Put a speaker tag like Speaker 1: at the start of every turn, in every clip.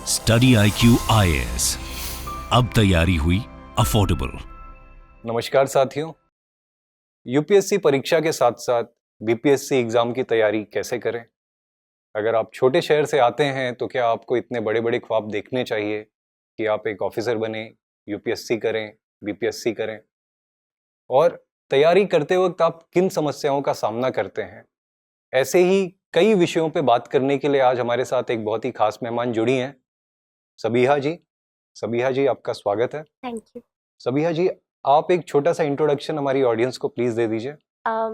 Speaker 1: Study IQ IAS, अब तैयारी हुई अफोर्डेबल।
Speaker 2: नमस्कार साथियों, यूपीएससी परीक्षा के साथ साथ बीपीएससी एग्जाम की तैयारी कैसे करें? अगर आप छोटे शहर से आते हैं तो क्या आपको इतने बड़े बड़े ख्वाब देखने चाहिए कि आप एक ऑफिसर बने, यूपीएससी करें, बीपीएससी करें? और तैयारी करते वक्त आप किन समस्याओं का सामना करते हैं? ऐसे ही कई विषयों पे बात करने के लिए आज हमारे साथ एक बहुत ही खास मेहमान जुड़ी हैं, सबीहा जी। सबीहा जी, आपका स्वागत है।
Speaker 3: Thank you.
Speaker 2: सबीहा जी, आप एक छोटा सा इंट्रोडक्शन हमारी ऑडियंस को प्लीज दे दीजिए।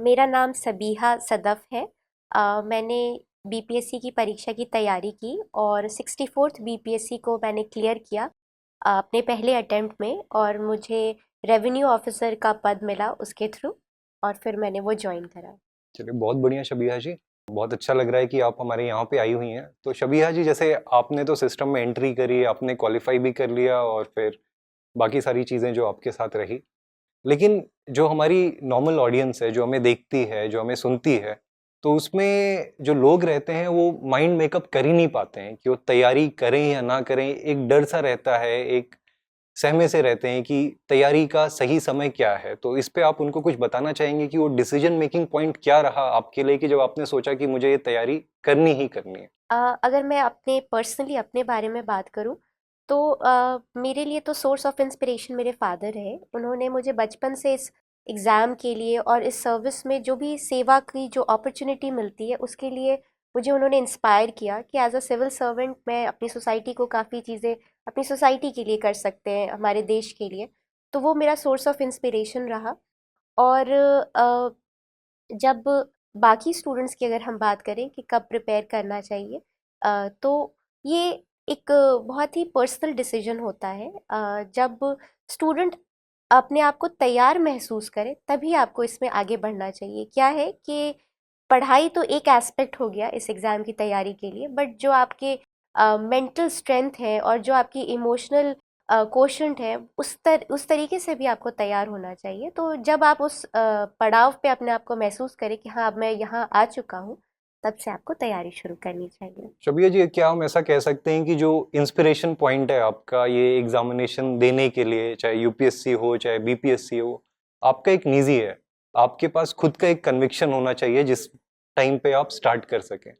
Speaker 3: मेरा नाम सबीहा सदफ है। मैंने बीपीएससी की परीक्षा की तैयारी की और 64th बीपीएससी को मैंने क्लियर किया अपने पहले अटेम्प्ट में, और मुझे रेवेन्यू ऑफिसर का पद मिला उसके थ्रू, और फिर मैंने वो ज्वाइन करा।
Speaker 2: चलिए, बहुत बढ़िया शबीहा जी, बहुत अच्छा लग रहा है कि आप हमारे यहाँ पे आई हुई हैं। तो शबीहा जी, जैसे आपने तो सिस्टम में एंट्री करी, आपने क्वालिफाई भी कर लिया और फिर बाकी सारी चीज़ें जो आपके साथ रही, लेकिन जो हमारी नॉर्मल ऑडियंस है, जो हमें देखती है, जो हमें सुनती है, तो उसमें जो लोग रहते हैं वो माइंड मेकअप कर ही नहीं पाते हैं कि वो तैयारी करें या ना करें। एक डर सा रहता है, एक सहमे से रहते हैं कि तैयारी का सही समय क्या है। तो इस पे आप उनको कुछ बताना चाहेंगे कि वो डिसीजन मेकिंग पॉइंट क्या रहा आपके लिए कि जब आपने सोचा कि मुझे ये तैयारी करनी ही करनी है?
Speaker 3: अगर मैं अपने पर्सनली अपने बारे में बात करूं तो मेरे लिए तो सोर्स ऑफ इंस्पिरेशन मेरे फादर है। उन्होंने मुझे बचपन से इस एग्ज़ाम के लिए और इस सर्विस में जो भी सेवा की जो अपॉर्चुनिटी मिलती है उसके लिए मुझे उन्होंने इंस्पायर किया कि एज अ सिविल सर्वेंट मैं अपनी सोसाइटी को काफ़ी चीज़ें अपनी सोसाइटी के लिए कर सकते हैं, हमारे देश के लिए। तो वो मेरा सोर्स ऑफ इंस्पिरेशन रहा। और जब बाकी स्टूडेंट्स की अगर हम बात करें कि कब प्रिपेयर करना चाहिए, तो ये एक बहुत ही पर्सनल डिसीजन होता है। जब स्टूडेंट अपने आप को तैयार महसूस करे तभी आपको इसमें आगे बढ़ना चाहिए। क्या है कि पढ़ाई तो एक एस्पेक्ट हो गया इस एग्ज़ाम की तैयारी के लिए, बट जो आपके मेंटल स्ट्रेंथ है और जो आपकी इमोशनल कोशंट है उस तरीके से भी आपको तैयार होना चाहिए। तो जब आप उस पड़ाव पे अपने आप को महसूस करें कि हाँ अब मैं यहाँ आ चुका हूँ, तब से आपको तैयारी शुरू करनी चाहिए।
Speaker 2: शबिया जी, क्या हम ऐसा कह सकते हैं कि जो इंस्पिरेशन पॉइंट है आपका ये एग्जामिनेशन देने के लिए, चाहे यूपीएससी हो चाहे बीपीएससी हो, आपका एक निजी है, आपके पास खुद का एक कन्विक्शन होना चाहिए जिस टाइम पे आप स्टार्ट कर सकें?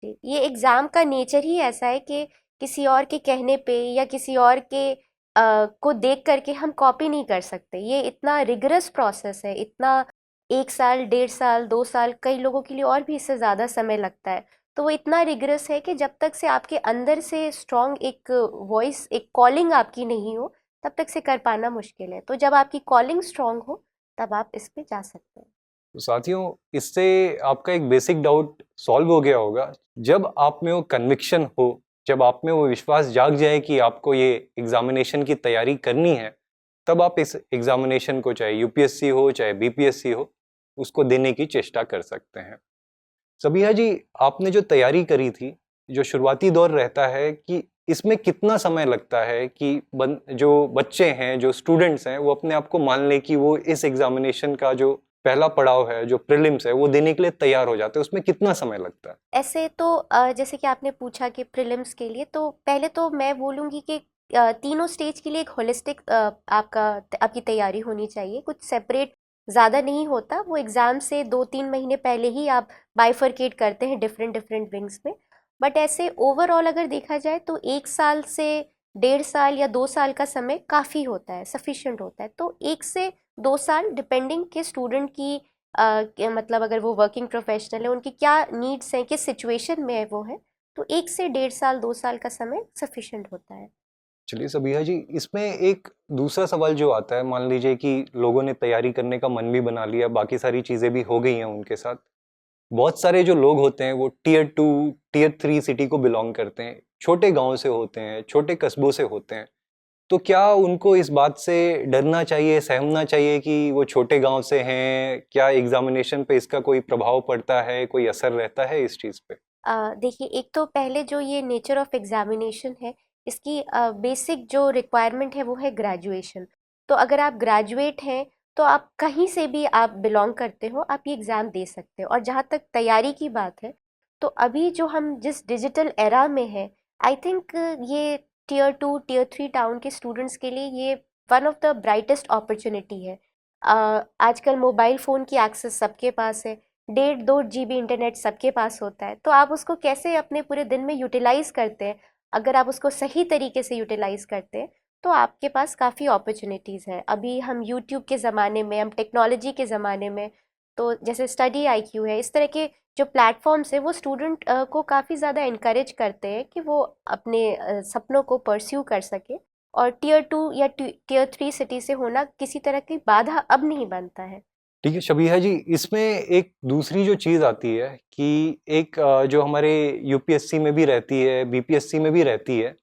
Speaker 3: ये एग्ज़ाम का नेचर ही ऐसा है कि किसी और के कहने पे या किसी और के को देख करके हम कॉपी नहीं कर सकते। ये इतना रिगरस प्रोसेस है, इतना 1 साल, 1.5 साल, 2 साल, कई लोगों के लिए और भी इससे ज़्यादा समय लगता है। तो वो इतना रिगरस है कि जब तक से आपके अंदर से स्ट्रॉन्ग एक वॉइस, एक कॉलिंग आपकी नहीं हो, तब तक से कर पाना मुश्किल है। तो जब आपकी कॉलिंग स्ट्रॉन्ग हो, तब आप इस पे जा सकते हैं।
Speaker 2: तो साथियों, इससे आपका एक बेसिक डाउट सॉल्व हो गया होगा। जब आप में वो कन्विक्शन हो, जब आप में वो विश्वास जाग जाए कि आपको ये एग्जामिनेशन की तैयारी करनी है, तब आप इस एग्जामिनेशन को, चाहे यूपीएससी हो चाहे बीपीएससी हो, उसको देने की चेष्टा कर सकते हैं। सबीहा जी, आपने जो तैयारी करी थी, जो शुरुआती दौर रहता है कि इसमें कितना समय लगता है कि जो बच्चे हैं, जो स्टूडेंट्स हैं, वो अपने आप को मान लें कि वो इस एग्जामिनेशन का जो पहला पड़ाव है, जो प्रीलिम्स है, वो देने के लिए तैयार हो जाते हैं? उसमें कितना समय लगता है?
Speaker 3: ऐसे तो जैसे कि आपने पूछा कि प्रीलिम्स के लिए, तो पहले तो मैं बोलूँगी कि तीनों स्टेज के लिए एक होलिस्टिक आपकी तैयारी होनी चाहिए। कुछ सेपरेट ज़्यादा नहीं होता, वो एग्ज़ाम से 2-3 महीने पहले ही आप बाइफरकेट करते हैं डिफरेंट डिफरेंट विंग्स में। बट ऐसे ओवरऑल अगर देखा जाए तो 1 साल से 1.5 साल या 2 साल का समय काफ़ी होता है, सफिशिएंट होता है। तो 1 से 2 साल डिपेंडिंग के स्टूडेंट की मतलब अगर वो वर्किंग प्रोफेशनल है, उनकी क्या नीड्स हैं, किस सिचुएशन में है वो है, तो 1 से 1.5 साल 2 साल का समय सफिशिएंट होता है।
Speaker 2: चलिए सबीहा जी, इसमें एक दूसरा सवाल जो आता है, मान लीजिए कि लोगों ने तैयारी करने का मन भी बना लिया, बाकी सारी चीज़ें भी हो गई हैं उनके साथ। बहुत सारे जो लोग होते हैं वो टियर 2, टियर 3 सिटी को बिलोंग करते हैं, छोटे गांव से होते हैं, छोटे कस्बों से होते हैं। तो क्या उनको इस बात से डरना चाहिए, सहमना चाहिए कि वो छोटे गांव से हैं? क्या एग्जामिनेशन पे इसका कोई प्रभाव पड़ता है, कोई असर रहता है इस चीज़ पे?
Speaker 3: देखिए, एक तो पहले जो ये नेचर ऑफ एग्जामिनेशन है, इसकी बेसिक जो रिक्वायरमेंट है वो है ग्रेजुएशन। तो अगर आप ग्रेजुएट हैं तो आप कहीं से भी आप बिलोंग करते हो, आप ये एग्ज़ाम दे सकते हो। और जहाँ तक तैयारी की बात है, तो अभी जो हम जिस डिजिटल एरा में हैं, आई थिंक ये टियर 2 टियर 3 टाउन के स्टूडेंट्स के लिए ये one of the brightest opportunity है। आजकल मोबाइल फ़ोन की एक्सेस सबके पास है, 1.5-2 GB इंटरनेट सबके पास होता है, तो आप उसको कैसे अपने पूरे दिन में यूटिलाइज़ करते हैं, अगर आप उसको सही तरीके से यूटिलाइज़ करते हैं तो आपके पास काफ़ी अपॉर्चुनिटीज़ हैं। अभी हम यूट्यूब के ज़माने में, हम टेक्नोलॉजी के ज़माने में, तो जैसे स्टडी IQ है, इस तरह के जो प्लेटफॉर्म्स है वो स्टूडेंट को काफ़ी ज़्यादा इनकरेज करते हैं कि वो अपने सपनों को परस्यू कर सके, और टियर 2 या टियर 3 सिटी से होना किसी तरह की बाधा अब नहीं बनता है।
Speaker 2: ठीक है शबीहा जी, इसमें एक दूसरी जो चीज़ आती है कि एक जो हमारे यूपीएससी में भी रहती है, बीपीएससी में भी रहती है,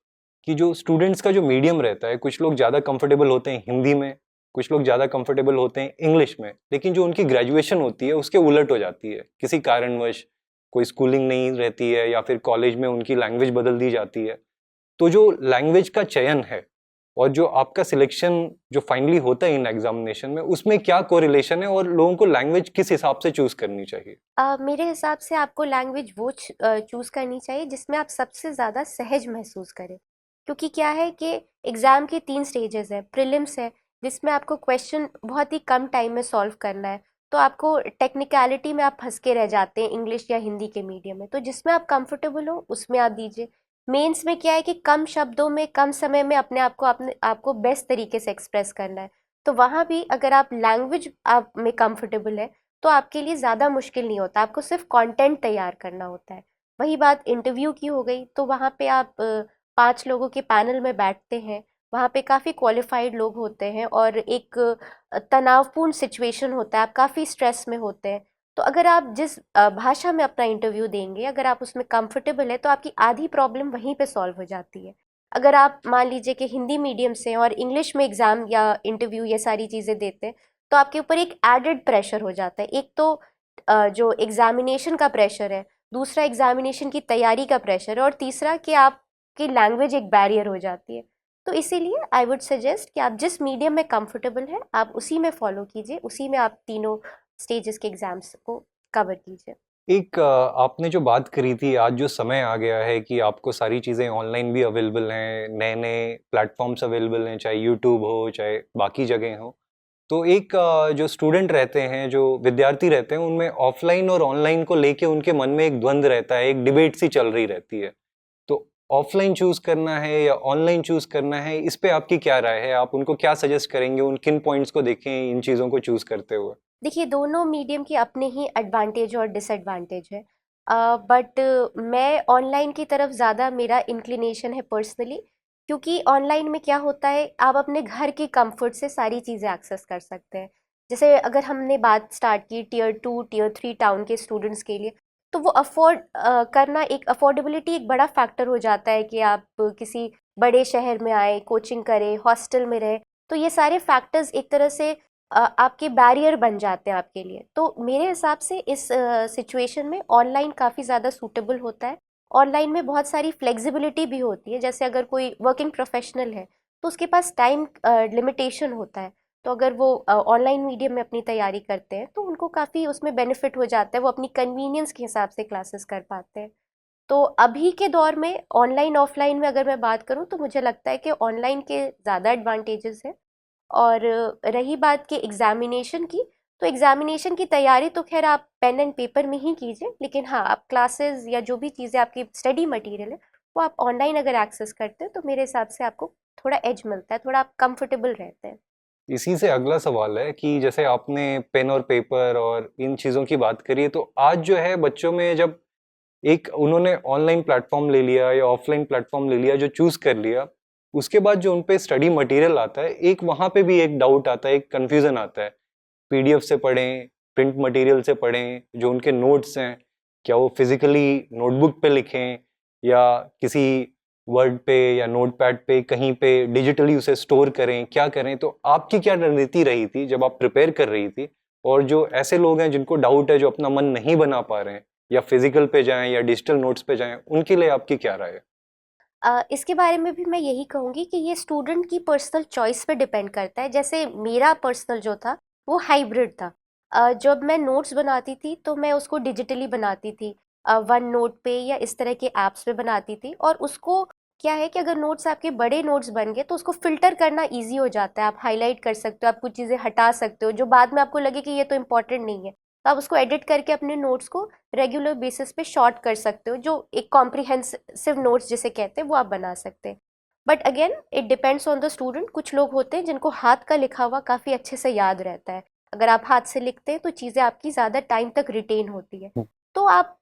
Speaker 2: कि जो स्टूडेंट्स का जो मीडियम रहता है, कुछ लोग ज़्यादा कंफर्टेबल होते हैं हिंदी में, कुछ लोग ज़्यादा कंफर्टेबल होते हैं इंग्लिश में, लेकिन जो उनकी ग्रेजुएशन होती है उसके उलट हो जाती है किसी कारणवश, कोई स्कूलिंग नहीं रहती है या फिर कॉलेज में उनकी लैंग्वेज बदल दी जाती है। तो जो लैंग्वेज का चयन है और जो आपका सिलेक्शन जो फाइनली होता है इन एग्जामिनेशन में, उसमें क्या कोरिलेशन है और लोगों को लैंग्वेज किस हिसाब से चूज करनी चाहिए?
Speaker 3: मेरे हिसाब से आपको लैंग्वेज वो चूज़ करनी चाहिए जिसमें आप सबसे ज़्यादा सहज महसूस करें, क्योंकि क्या है कि एग्ज़ाम के 3 स्टेजेस है। प्रीलिम्स है जिसमें आपको क्वेश्चन बहुत ही कम टाइम में सॉल्व करना है, तो आपको टेक्निकलिटी में आप फंस के रह जाते हैं इंग्लिश या हिंदी के मीडियम में, तो जिसमें आप कंफर्टेबल हो उसमें आप दीजिए। मेंस में क्या है कि कम शब्दों में कम समय में अपने आपको बेस्ट तरीके से एक्सप्रेस करना है, तो वहाँ भी अगर आप लैंग्वेज आप में कंफर्टेबल है तो आपके लिए ज़्यादा मुश्किल नहीं होता, आपको सिर्फ कंटेंट तैयार करना होता है। वही बात इंटरव्यू की हो गई, तो वहाँ पे आप 5 लोगों के पैनल में बैठते हैं, वहाँ पे काफ़ी क्वालिफाइड लोग होते हैं और एक तनावपूर्ण सिचुएशन होता है, आप काफ़ी स्ट्रेस में होते हैं। तो अगर आप जिस भाषा में अपना इंटरव्यू देंगे, अगर आप उसमें कंफर्टेबल है तो आपकी आधी प्रॉब्लम वहीं पे सॉल्व हो जाती है। अगर आप मान लीजिए कि हिंदी मीडियम से हैं और इंग्लिश में एग्ज़ाम या इंटरव्यू ये सारी चीज़ें देते हैं, तो आपके ऊपर एक एडेड प्रेशर हो जाता है। एक तो जो एग्जामिनेशन का प्रेशर है, दूसरा एग्जामिनेशन की तैयारी का प्रेशर है, और तीसरा कि आपकी लैंग्वेज एक बैरियर हो जाती है। तो इसीलिए आई वुड सजेस्ट कि आप जिस मीडियम में कंफर्टेबल हैं आप उसी में फॉलो कीजिए, उसी में आप तीनों स्टेजेस के एग्जाम्स को कवर कीजिए।
Speaker 2: एक आपने जो बात करी थी, आज जो समय आ गया है कि आपको सारी चीज़ें ऑनलाइन भी अवेलेबल हैं, नए-नए प्लेटफ़ॉर्म्स अवेलेबल हैं, चाहे यूट्यूब हो, चाहे बाकी जगह हो। तो एक जो स्टूडेंट रहते हैं, जो विद्यार्थी रहते हैं, उनमें ऑफ़लाइन और ऑनलाइन को लेके उनके मन में एक द्वंद रहता है, एक डिबेट सी चल रही रहती है। तो ऑफ़लाइन चूज़ करना है या ऑनलाइन चूज़ करना है, इस पे आपकी क्या राय है? आप उनको क्या सजेस्ट करेंगे? उन किन पॉइंट्स को देखें इन चीज़ों को चूज़ करते हुए?
Speaker 3: देखिए, दोनों मीडियम के अपने ही एडवांटेज और डिसएडवांटेज है, बट मैं ऑनलाइन की तरफ ज़्यादा मेरा इंक्लिनेशन है पर्सनली, क्योंकि ऑनलाइन में क्या होता है, आप अपने घर के कंफर्ट से सारी चीज़ें एक्सेस कर सकते हैं। जैसे अगर हमने बात स्टार्ट की टियर 2 टियर 3 टाउन के स्टूडेंट्स के लिए, तो वो अफोर्ड करना, एक अफोर्डेबिलिटी एक बड़ा फैक्टर हो जाता है कि आप किसी बड़े शहर में आए, कोचिंग करें, हॉस्टल में रहें, तो ये सारे फैक्टर्स एक तरह से आपके बैरियर बन जाते हैं आपके लिए। तो मेरे हिसाब से इस सिचुएशन में ऑनलाइन काफ़ी ज़्यादा सूटेबल होता है। ऑनलाइन में बहुत सारी फ्लेक्सिबिलिटी भी होती है, जैसे अगर कोई वर्किंग प्रोफेशनल है तो उसके पास टाइम लिमिटेशन होता है, तो अगर वो ऑनलाइन मीडियम में अपनी तैयारी करते हैं तो उनको काफ़ी उसमें बेनिफिट हो जाता है, वो अपनी कन्वीनियंस के हिसाब से क्लासेस कर पाते हैं। तो अभी के दौर में ऑनलाइन ऑफलाइन में अगर मैं बात करूँ तो मुझे लगता है कि ऑनलाइन के ज़्यादा एडवांटेजेस हैं। और रही बात कि एग्ज़ामिनेशन की, तो एग्ज़ामिनेशन की तैयारी तो ख़ैर आप पेन एंड पेपर में ही कीजिए, लेकिन हाँ, आप क्लासेस या जो भी चीज़ें आपकी स्टडी मटेरियल है, वो आप ऑनलाइन अगर एक्सेस करते हैं, तो मेरे हिसाब से आपको थोड़ा एज मिलता है, थोड़ा आप कंफर्टेबल रहते हैं।
Speaker 2: इसी से अगला सवाल है कि जैसे आपने पेन और पेपर और इन चीज़ों की बात करी है, तो आज जो है बच्चों में जब एक उन्होंने ऑनलाइन प्लेटफ़ॉर्म ले लिया या ऑफ़लाइन प्लेटफ़ॉर्म ले लिया, जो चूज़ कर लिया, उसके बाद जो उन पे स्टडी मटेरियल आता है, एक वहाँ पे भी एक डाउट आता है, एक कन्फ्यूज़न आता है। पीडीएफ से पढ़ें, प्रिंट मटेरियल से पढ़ें, जो उनके नोट्स हैं, क्या वो फिज़िकली नोटबुक पे लिखें या किसी वर्ड पे या नोटपैड पे कहीं पे डिजिटली उसे स्टोर करें, क्या करें? तो आपकी क्या रणनीति रही थी जब आप प्रिपेयर कर रही थी? और जो ऐसे लोग हैं जिनको डाउट है, जो अपना मन नहीं बना पा रहे हैं, या फिज़िकल पे जाएँ या डिजिटल नोट्स पे जाएँ, उनके लिए आपकी क्या राय है?
Speaker 3: इसके बारे में भी मैं यही कहूँगी कि ये स्टूडेंट की पर्सनल चॉइस पे डिपेंड करता है। जैसे मेरा पर्सनल जो था वो हाइब्रिड था। जब मैं नोट्स बनाती थी तो मैं उसको डिजिटली बनाती थी, वन नोट पे या इस तरह के ऐप्स पे बनाती थी। और उसको क्या है कि अगर नोट्स आपके बड़े नोट्स बन गए तो उसको फिल्टर करना इजी हो जाता है। आप हाईलाइट कर सकते हो, आप कुछ चीज़ें हटा सकते हो जो बाद में आपको लगे कि ये तो इम्पोर्टेंट नहीं है, तो आप उसको एडिट करके अपने नोट्स को रेगुलर बेसिस पे शॉर्ट कर सकते हो, जो एक कॉम्प्रिहेंसिव नोट्स जिसे कहते हैं वो आप बना सकते हैं। But again it depends on the student. कुछ लोग होते हैं जिनको हाथ का लिखा हुआ काफ़ी अच्छे से याद रहता है। अगर आप हाथ से लिखते हैं तो चीज़ें आपकी ज़्यादा टाइम तक रिटेन होती है। तो आप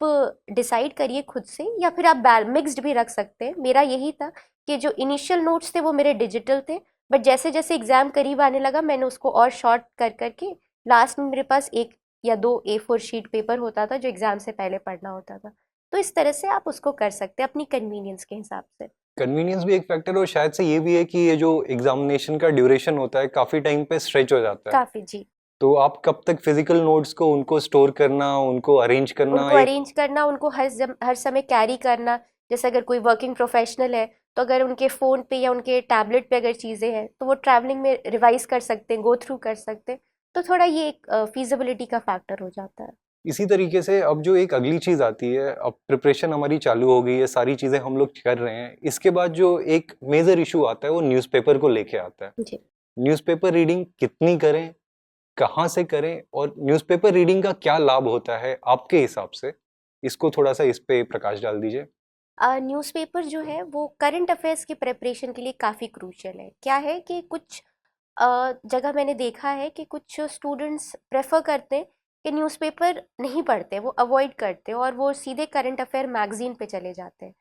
Speaker 3: डिसाइड करिए खुद से, या फिर आप मिक्स्ड भी रख सकते हैं। मेरा यही था कि जो इनिशियल नोट्स थे वो मेरे डिजिटल थे, बट जैसे जैसे एग्ज़ाम करीब आने लगा मैंने उसको और शॉर्ट कर करके लास्ट में मेरे पास 1 या 2 A4 शीट पेपर होता था जो एग्ज़ाम से पहले पढ़ना होता था। तो इस तरह से आप उसको कर सकते हैं अपनी कन्वीनियंस के हिसाब से।
Speaker 2: कन्वीनियंस भी एक फैक्टर, और शायद से ये भी है कि ये जो एग्जामिनेशन का ड्यूरेशन होता है काफ़ी टाइम पे स्ट्रेच हो जाता है,
Speaker 3: काफ़ी जी।
Speaker 2: तो आप कब तक फिजिकल नोट्स को उनको स्टोर करना, उनको अरेंज करना,
Speaker 3: उनको अरेंज करना, उनको हर समय कैरी करना। जैसे अगर कोई वर्किंग प्रोफेशनल है तो अगर उनके फ़ोन पे या उनके टैबलेट पे अगर चीज़ें हैं तो वो ट्रैवलिंग में रिवाइज कर सकते हैं, गो थ्रू कर सकते हैं। तो थोड़ा ये एक फीजिबिलिटी का फैक्टर हो जाता है।
Speaker 2: इसी तरीके से अब जो एक अगली चीज़ आती है, अब प्रिपरेशन हमारी चालू हो गई है, सारी चीज़ें हम लोग कर रहे हैं, इसके बाद जो एक मेजर इशू आता है वो न्यूज़पेपर को लेके आता है।
Speaker 3: जी।
Speaker 2: न्यूज़पेपर रीडिंग कितनी करें, कहाँ से करें, और न्यूज़पेपर रीडिंग का क्या लाभ होता है आपके हिसाब से? इसको थोड़ा सा इस पे प्रकाश डाल दीजिए।
Speaker 3: न्यूज़पेपर जो है वो करंट अफेयर्स की प्रिपरेशन के लिए काफ़ी क्रूशियल है। क्या है कि कुछ जगह मैंने देखा है कि कुछ स्टूडेंट्स प्रेफर करते हैं कि न्यूज़पेपर नहीं पढ़ते, वो अवॉइड करते हैं और वो सीधे करंट अफेयर मैगजीन पे चले जाते हैं।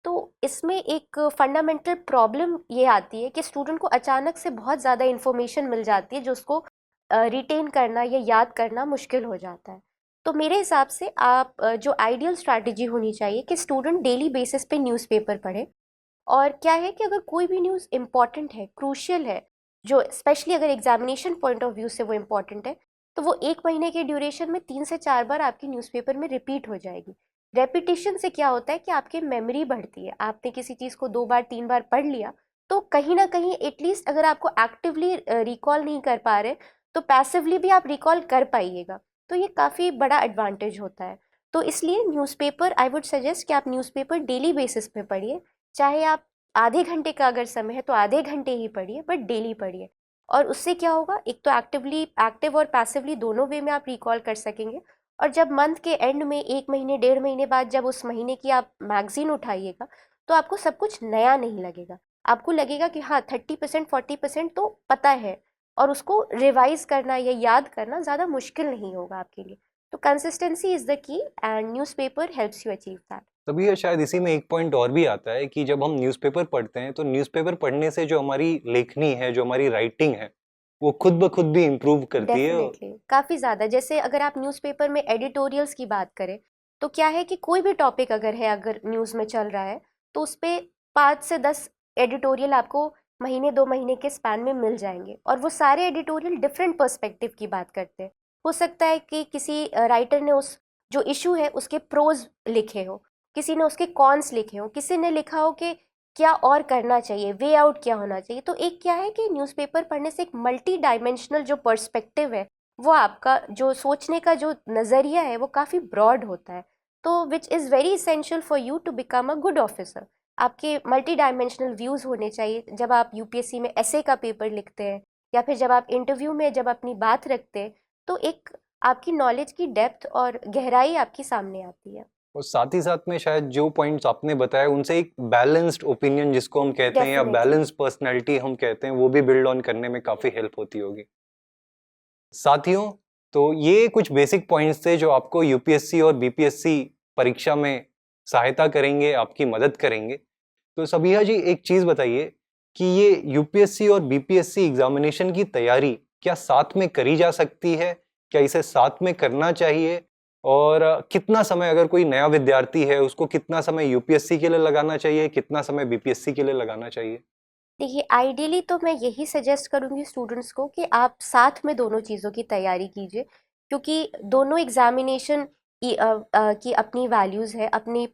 Speaker 3: तो इसमें एक फंडामेंटल प्रॉब्लम ये आती है कि स्टूडेंट को अचानक से बहुत ज़्यादा इन्फॉर्मेशन मिल जाती है जो उसको रिटेन करना या याद करना मुश्किल हो जाता है। तो मेरे हिसाब से आप जो आइडियल स्ट्रैटेजी होनी चाहिए कि स्टूडेंट डेली बेसिस पे न्यूज़पेपर पढ़े। और क्या है कि अगर कोई भी न्यूज़ इम्पॉर्टेंट है, क्रूशियल है, जो स्पेशली अगर एग्जामिनेशन पॉइंट ऑफ व्यू से वो इम्पॉर्टेंट है, तो वो 1 महीने के ड्यूरेशन में 3 से 4 बार आपकी न्यूज़पेपर में रिपीट हो जाएगी। रेपिटेशन से क्या होता है कि आपकी मेमोरी बढ़ती है। आपने किसी चीज़ को 2 बार 3 बार पढ़ लिया तो कहीं ना कहीं एटलीस्ट अगर आपको एक्टिवली रिकॉल नहीं कर पा रहे तो पैसिवली भी आप रिकॉल कर पाइएगा। तो ये काफ़ी बड़ा एडवांटेज होता है। तो इसलिए न्यूज़पेपर आई वुड सजेस्ट कि आप न्यूज़पेपर डेली बेसिस पे पढ़िए। चाहे आप आधे घंटे का अगर समय है तो आधे घंटे ही पढ़िए, बट डेली पढ़िए। और उससे क्या होगा, एक तो एक्टिव और पैसिवली दोनों वे में आप रिकॉल कर सकेंगे। और जब मंथ के एंड में 1 महीने 1.5 महीने बाद जब उस महीने की आप मैगजीन उठाइएगा तो आपको सब कुछ नया नहीं लगेगा। आपको लगेगा कि हाँ 30% 40% तो पता है, और उसको रिवाइज करना या याद करना ज़्यादा मुश्किल नहीं होगा आपके लिए। तो consistency is the key and newspaper helps you achieve that.
Speaker 2: तभी है शायद इसी में एक पॉइंट और भी आता है कि जब हम न्यूज़पेपर पढ़ते हैं तो न्यूज़पेपर पढ़ने से जो हमारी लेखनी है, जो हमारी राइटिंग है, वो खुद ब खुद भी इम्प्रूव करती है।
Speaker 3: डेफिनेटली काफ़ी ज़्यादा। जैसे अगर आप न्यूज़पेपर में एडिटोरियल्स की बात करें तो क्या है कि कोई भी टॉपिक अगर है, अगर न्यूज़ में चल रहा है तो उस पर 5 से 10 एडिटोरियल आपको महीने 2 महीने के स्पैन में मिल जाएंगे, और वो सारे एडिटोरियल डिफरेंट पर्सपेक्टिव की बात करते हैं। हो सकता है कि किसी राइटर ने उस जो इशू है उसके प्रोज लिखे हो, किसी ने उसके कॉन्स लिखे हो, किसी ने लिखा हो कि क्या और करना चाहिए, वे आउट क्या होना चाहिए। तो एक क्या है कि न्यूज़पेपर पढ़ने से एक मल्टी डायमेंशनल जो पर्सपेक्टिव है, वो आपका जो सोचने का जो नज़रिया है वो काफ़ी ब्रॉड होता है। तो which is very essential for you to become a good officer. आपके मल्टी डायमेंशनल व्यूज़ होने चाहिए जब आप यूपीएससी में एसे का पेपर लिखते हैं, या फिर जब आप इंटरव्यू में जब अपनी बात रखते हैं, तो एक आपकी नॉलेज की डेप्थ और गहराई आपकी सामने आती है।
Speaker 2: और साथ ही साथ में शायद जो पॉइंट्स आपने बताया उनसे एक बैलेंस्ड ओपिनियन जिसको हम कहते हैं, या
Speaker 3: डेफिनेटली।
Speaker 2: बैलेंस्ड पर्सनैलिटी हम कहते हैं, वो भी बिल्ड ऑन करने में काफ़ी हेल्प होती होगी। साथियों, तो ये कुछ बेसिक पॉइंट्स थे जो आपको यूपीएससी और बीपीएससी परीक्षा में सहायता करेंगे, आपकी मदद करेंगे। तो सबिहा जी, एक चीज़ बताइए कि ये यूपीएससी और बीपीएससी एग्जामिनेशन की तैयारी क्या साथ में करी जा सकती है? क्या इसे साथ में करना चाहिए? और कितना समय, अगर कोई नया विद्यार्थी है उसको कितना समय यूपीएससी के लिए लगाना चाहिए, कितना समय बीपीएससी के लिए लगाना चाहिए?
Speaker 3: देखिए आइडियली तो मैं यही सजेस्ट करूँगी स्टूडेंट्स को कि आप साथ में दोनों चीज़ों की तैयारी कीजिए, क्योंकि दोनों एग्जामिनेशन की अपनी वैल्यूज़ है, अपनी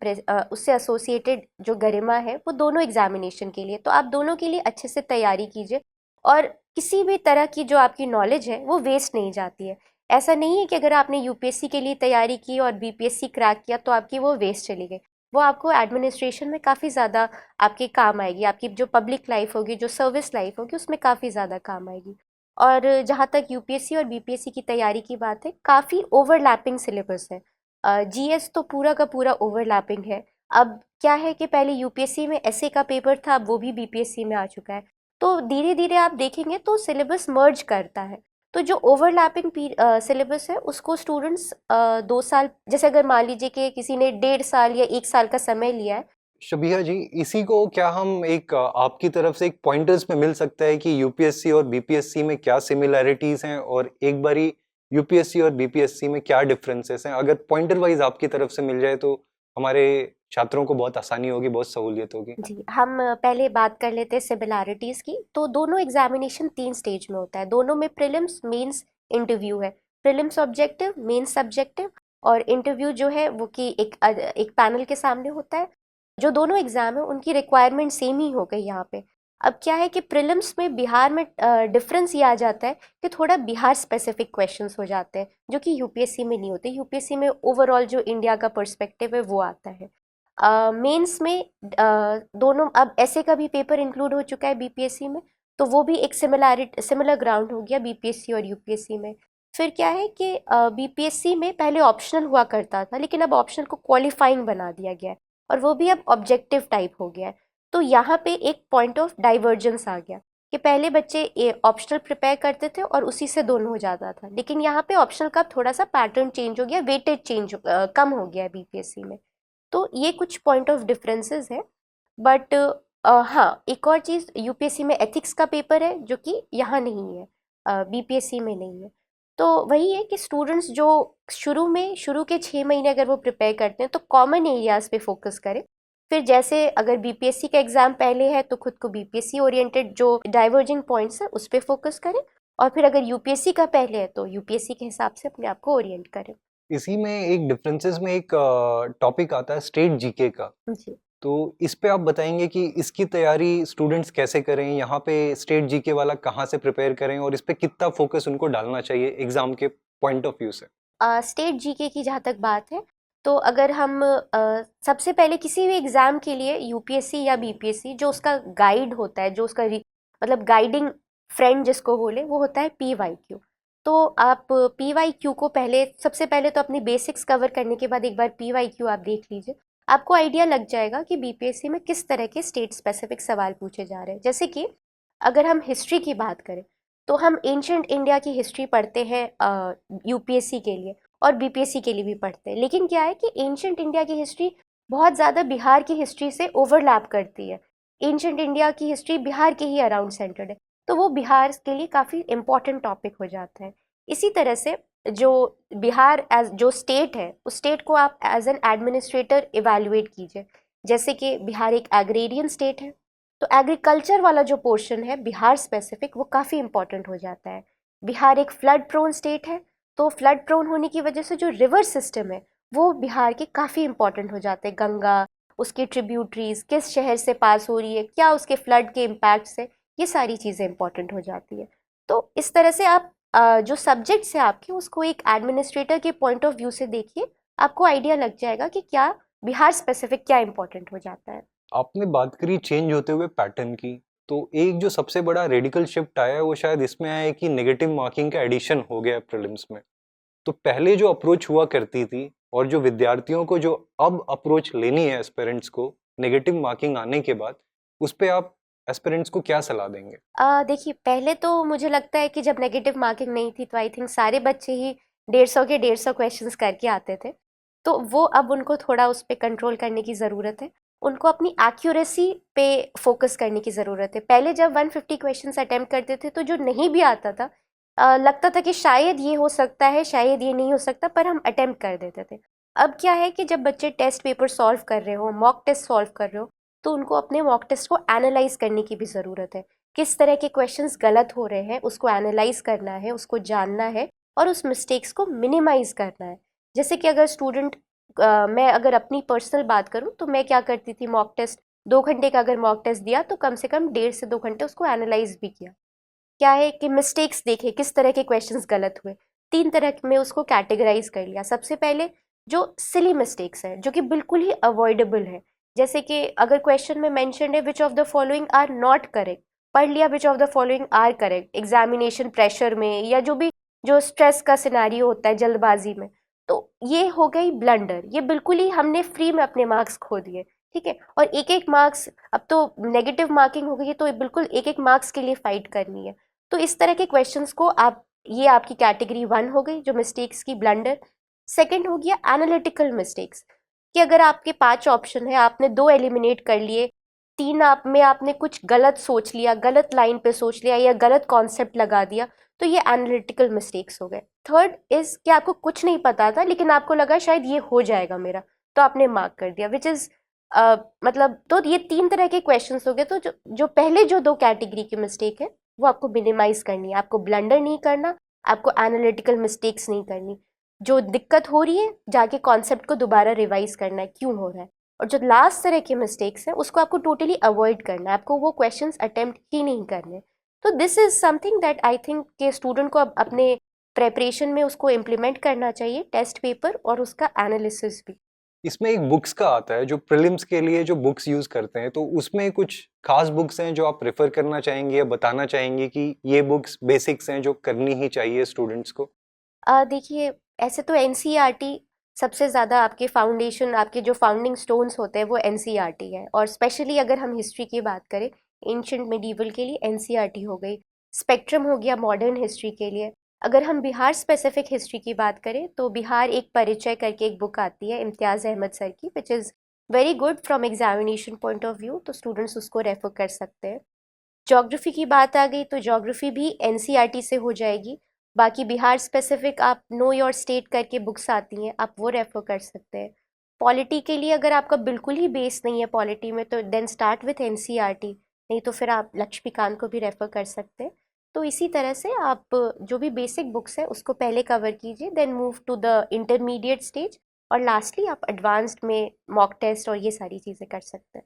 Speaker 3: उससे एसोसिएटेड जो गरिमा है वो दोनों एग्जामिनेशन के लिए। तो आप दोनों के लिए अच्छे से तैयारी कीजिए, और किसी भी तरह की जो आपकी नॉलेज है वो वेस्ट नहीं जाती है। ऐसा नहीं है कि अगर आपने यूपीएससी के लिए तैयारी की और बीपीएससी क्रैक किया तो आपकी वो वेस्ट चली गई। वो आपको एडमिनिस्ट्रेशन में काफ़ी ज़्यादा आपके काम आएगी, आपकी जो पब्लिक लाइफ होगी, जो सर्विस लाइफ होगी, उसमें काफ़ी ज़्यादा काम आएगी। और जहाँ तक यूपीएससी और बीपीएससी की तैयारी की बात है, काफ़ी ओवरलैपिंग सिलेबस है। जीएस तो पूरा का पूरा ओवरलैपिंग है। अब क्या है कि पहले यूपीएससी में एसए का पेपर था, अब वो भी बीपीएससी में आ चुका है। तो धीरे धीरे आप देखेंगे तो सिलेबस मर्ज करता है। तो जो ओवरलैपिंग सिलेबस है उसको स्टूडेंट्स 2 साल, जैसे अगर मान लीजिए कि किसी ने 1.5 साल या 1 साल का समय लिया है।
Speaker 2: शबिहा जी, इसी को क्या हम एक आपकी तरफ से एक पॉइंटर्स में मिल सकता है कि यूपीएससी और बीपीएससी में क्या सिमिलैरिटीज हैं और एक बारी यूपीएससी और बीपीएससी में क्या डिफरेंसेस हैं? अगर पॉइंटर वाइज आपकी तरफ से मिल जाए तो हमारे छात्रों को बहुत आसानी होगी, बहुत सहूलियत होगी।
Speaker 3: जी, हम पहले बात कर लेते हैं सिमिलैरिटीज़ की। तो दोनों एग्जामिनेशन 3 स्टेज में होता है, दोनों में प्रीलिम्स, मेंस, इंटरव्यू है। प्रीलिम्स ऑब्जेक्टिव, मेंस सब्जेक्टिव, और इंटरव्यू जो है वो कि एक पैनल के सामने होता है। जो दोनों एग्जाम है उनकी रिक्वायरमेंट सेम ही हो गई यहाँ पे। अब क्या है कि प्रीलिम्स में बिहार में डिफरेंस ये आ जाता है कि थोड़ा बिहार स्पेसिफिक क्वेश्चंस हो जाते हैं, जो कि यूपीएससी में नहीं होते। यूपीएससी में ओवरऑल जो इंडिया का पर्सपेक्टिव है वो आता है। मेंस में दोनों, अब ऐसे का भी पेपर इंक्लूड हो चुका है बीपीएससी में, तो वो भी एक सिमिलर ग्राउंड हो गया बीपीएससी और यूपीएससी में। फिर क्या है कि बीपीएससी में पहले ऑप्शनल हुआ करता था, लेकिन अब ऑप्शनल को क्वालिफाइंग बना दिया गया है, और वो भी अब ऑब्जेक्टिव टाइप हो गया है। तो यहाँ पे एक पॉइंट ऑफ डाइवर्जेंस आ गया कि पहले बच्चे ऑप्शनल प्रिपेयर करते थे और उसी से दोनों हो जाता था, लेकिन यहाँ पे ऑप्शनल का थोड़ा सा पैटर्न चेंज हो गया, वेटेज कम हो गया है बीपीएससी में। तो ये कुछ पॉइंट ऑफ डिफरेंसेस है। बट हाँ, एक और चीज़, यूपीएससी में एथिक्स का पेपर है जो कि यहाँ नहीं है, बीपीएससी में नहीं है। तो वही है कि स्टूडेंट्स जो शुरू के 6 महीने अगर वो प्रिपेयर करते हैं तो कॉमन एरियाज पे फोकस करें। फिर जैसे अगर बीपीएससी का एग्ज़ाम पहले है तो खुद को बीपीएससी ओरिएंटेड जो डाइवर्जिंग पॉइंट्स है उस पर फोकस करें, और फिर अगर यूपीएससी का पहले है तो यूपीएससी के हिसाब से अपने आप को ओरिएंट करें।
Speaker 2: इसी में एक डिफरेंसेस में एक टॉपिक आता है स्टेट जीके का,
Speaker 3: जी।
Speaker 2: तो इस पे आप बताएंगे कि इसकी तैयारी स्टूडेंट्स कैसे करें, यहाँ पे स्टेट जीके वाला कहाँ से प्रिपेयर करें और इस पे कितना फोकस उनको डालना चाहिए एग्जाम के पॉइंट ऑफ व्यू से?
Speaker 3: स्टेट जीके की जहाँ तक बात है, तो अगर हम सबसे पहले किसी भी एग्ज़ाम के लिए यूपीएससी या बीपीएससी जो उसका गाइड होता है, जो उसका मतलब गाइडिंग फ्रेंड जिसको बोले, वो होता है पीवाईक्यू। तो आप पीवाईक्यू को सबसे पहले तो अपनी बेसिक्स कवर करने के बाद एक बार पीवाईक्यू आप देख लीजिए, आपको आइडिया लग जाएगा कि बीपीएससी में किस तरह के स्टेट स्पेसिफिक सवाल पूछे जा रहे हैं। जैसे कि अगर हम हिस्ट्री की बात करें तो हम एंशंट इंडिया की हिस्ट्री पढ़ते हैं यूपीएससी के लिए, और बीपीएससी के लिए भी पढ़ते हैं। लेकिन क्या है कि एंशंट इंडिया की हिस्ट्री बहुत ज़्यादा बिहार की हिस्ट्री से ओवरलैप करती है। एंशंट इंडिया की हिस्ट्री बिहार के ही अराउंड सेंटर्ड है, तो वो बिहार के लिए काफ़ी इम्पॉर्टेंट टॉपिक हो जाता है। इसी तरह से जो बिहार एज जो स्टेट है, उस स्टेट को आप एज एन एडमिनिस्ट्रेटर इवेल्युएट कीजिए। जैसे कि बिहार एक एग्रेरियन स्टेट है, तो एग्रीकल्चर वाला जो पोर्शन है बिहार स्पेसिफिक, वो काफ़ी इंपॉर्टेंट हो जाता है। बिहार एक फ्लड प्रोन स्टेट है, तो फ्लड प्रोन होने की वजह से जो रिवर सिस्टम है वो बिहार के काफ़ी इंपॉर्टेंट हो जाते हैं। गंगा, उसके ट्रिब्यूटरीज किस शहर से पास हो रही है, क्या उसके फ्लड के इम्पैक्ट से, ये सारी चीज़ें इंपॉर्टेंट हो जाती है। तो इस तरह से आप जो सब्जेक्ट्स है आपके, उसको एक एडमिनिस्ट्रेटर के पॉइंट ऑफ व्यू से देखिए, आपको आइडिया लग जाएगा कि क्या बिहार स्पेसिफिक क्या इंपॉर्टेंट हो जाता है।
Speaker 2: आपने बात करी चेंज होते हुए पैटर्न की, तो एक जो सबसे बड़ा रेडिकल शिफ्ट आया है वो शायद इसमें आया है कि नेगेटिव मार्किंग का एडिशन हो गया प्रीलिम्स में। तो पहले जो अप्रोच हुआ करती थी और जो विद्यार्थियों को जो अब अप्रोच लेनी है एस्पिरेंट्स को नेगेटिव मार्किंग आने के बाद, उस पे आप एस्पिरेंट्स को क्या सलाह देंगे?
Speaker 3: देखिए, पहले तो मुझे लगता है कि जब नेगेटिव मार्किंग नहीं थी तो आई थिंक सारे बच्चे ही 150 के 150 क्वेश्चंस करके आते थे। तो वो अब उनको थोड़ा उस पर कंट्रोल करने की ज़रूरत है, उनको अपनी एक्यूरेसी पे फोकस करने की ज़रूरत है। पहले जब 150 क्वेश्चंस अटेम्प्ट करते थे तो जो नहीं भी आता था लगता था कि शायद ये हो सकता है, शायद ये नहीं हो सकता, पर हम अटेम्प्ट कर देते थे। अब क्या है कि जब बच्चे टेस्ट पेपर सॉल्व कर रहे हो, मॉक टेस्ट सॉल्व कर रहे हो, तो उनको अपने मॉक टेस्ट को एनालाइज करने की भी ज़रूरत है। किस तरह के क्वेश्चंस गलत हो रहे हैं उसको एनालाइज करना है, उसको जानना है और उस मिस्टेक्स को मिनिमाइज करना है। जैसे कि अगर मैं अगर अपनी पर्सनल बात करूं तो मैं क्या करती थी, मॉक टेस्ट 2 घंटे का अगर मॉक टेस्ट दिया तो कम से कम 1.5 से 2 घंटे उसको एनालाइज भी किया। क्या है कि मिस्टेक्स देखे, किस तरह के क्वेश्चंस गलत हुए, तीन तरह में उसको कैटेगराइज कर लिया। सबसे पहले जो सिली मिस्टेक्स है जो कि बिल्कुल ही अवॉइडेबल है, जैसे कि अगर क्वेश्चन में मेंशन है which of the following are not correct, पढ़ लिया which of the following are correct examination pressure में, या जो भी जो स्ट्रेस का सिनेरियो होता है जल्दबाजी में, तो ये हो गई ब्लंडर। ये बिल्कुल ही हमने फ्री में अपने मार्क्स खो दिए, ठीक है। और एक एक मार्क्स, अब तो नेगेटिव मार्किंग हो गई है तो बिल्कुल एक एक मार्क्स के लिए फाइट करनी है। तो इस तरह के क्वेश्चंस को आप, ये आपकी कैटेगरी 1 हो गई जो मिस्टेक्स की, ब्लंडर। सेकंड हो गया एनालिटिकल मिस्टेक्स, कि अगर आपके 5 ऑप्शन है, आपने 2 एलिमिनेट कर लिए, 3 आप में आपने कुछ गलत सोच लिया, गलत लाइन पे सोच लिया या गलत कॉन्सेप्ट लगा दिया, तो ये एनालिटिकल मिस्टेक्स हो गए। थर्ड इज कि आपको कुछ नहीं पता था लेकिन आपको लगा शायद ये हो जाएगा मेरा, तो आपने मार्क कर दिया, विच इज मतलब, तो ये 3 तरह के क्वेश्चंस हो गए। तो जो पहले जो 2 कैटेगरी की मिस्टेक है वो आपको मिनिमाइज करनी है, आपको ब्लंडर नहीं करना, आपको एनालिटिकल मिस्टेक्स नहीं करनी। जो दिक्कत हो रही है जाके कॉन्सेप्ट को दोबारा रिवाइज करना है क्यों हो रहा है। और जो लास्ट तरह के मिस्टेक्स हैं उसको आपको टोटली अवॉइड करना है, आपको वो क्वेश्चंस अटेम्प्ट ही नहीं करने। तो this is something that I think के स्टूडेंट को अब अपने प्रेपरेशन में उसको इम्प्लीमेंट करना चाहिए, टेस्ट पेपर और उसका एनालिसिस भी।
Speaker 2: इसमें एक बुक्स का आता है, जो प्रीलिम्स के लिए जो बुक्स यूज करते हैं, तो उसमें कुछ खास बुक्स हैं जो आप प्रेफर करना चाहेंगे या बताना चाहेंगे कि ये बुक्स बेसिक्स हैं जो करनी ही चाहिए स्टूडेंट्स को?
Speaker 3: देखिए, ऐसे तो एनसीईआरटी सबसे ज़्यादा आपके फाउंडेशन, आपके जो फाउंडिंग स्टोन्स होते हैं वो एनसीईआरटी है। और स्पेशली अगर हम हिस्ट्री की बात करें, एंशिएंट मिडीवल के लिए एनसीईआरटी हो गई, स्पेक्ट्रम हो गया मॉडर्न हिस्ट्री के लिए। अगर हम बिहार स्पेसिफिक हिस्ट्री की बात करें तो बिहार एक परिचय करके एक बुक आती है इम्तियाज़ अहमद सर की, विच is very good from examination point of view, तो स्टूडेंट्स उसको रेफर कर सकते हैं। ज्योग्राफी की बात आ गई तो ज्योग्राफी भी एनसीईआरटी से हो जाएगी। बाकी बिहार स्पेसिफिक आप नो योर स्टेट करके बुक्स आती हैं, आप वो रेफर कर सकते हैं। पॉलिटी के लिए अगर आपका बिल्कुल ही बेस नहीं है पॉलिटी में तो देन स्टार्ट विथ एनसीईआरटी, नहीं तो फिर आप लक्ष्मीकांत को भी रेफर कर सकते हैं। तो इसी तरह से आप जो भी बेसिक बुक्स है उसको पहले कवर कीजिए, then move to the intermediate stage, और लास्टली आप एडवांस्ड में मॉक टेस्ट और ये सारी चीज़ें कर सकते हैं।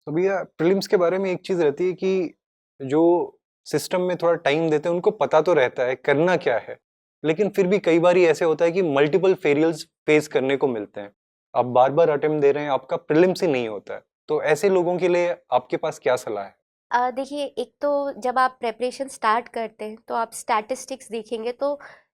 Speaker 2: तो भैया प्रीलिम्स के बारे में एक चीज रहती है कि जो सिस्टम में थोड़ा टाइम देते हैं उनको पता तो रहता है करना क्या है, लेकिन फिर भी कई बार ऐसे होता है कि मल्टीपल फेलियर्स फेस करने को मिलते हैं। आप बार बार अटेम्प्ट दे रहे हैं, आपका प्रीलिम्स ही नहीं होता है, तो ऐसे लोगों के लिए आपके पास क्या सलाह है?
Speaker 3: देखिए, एक तो जब आप प्रेपरेशन स्टार्ट करते हैं तो आप स्टैटिस्टिक्स देखेंगे तो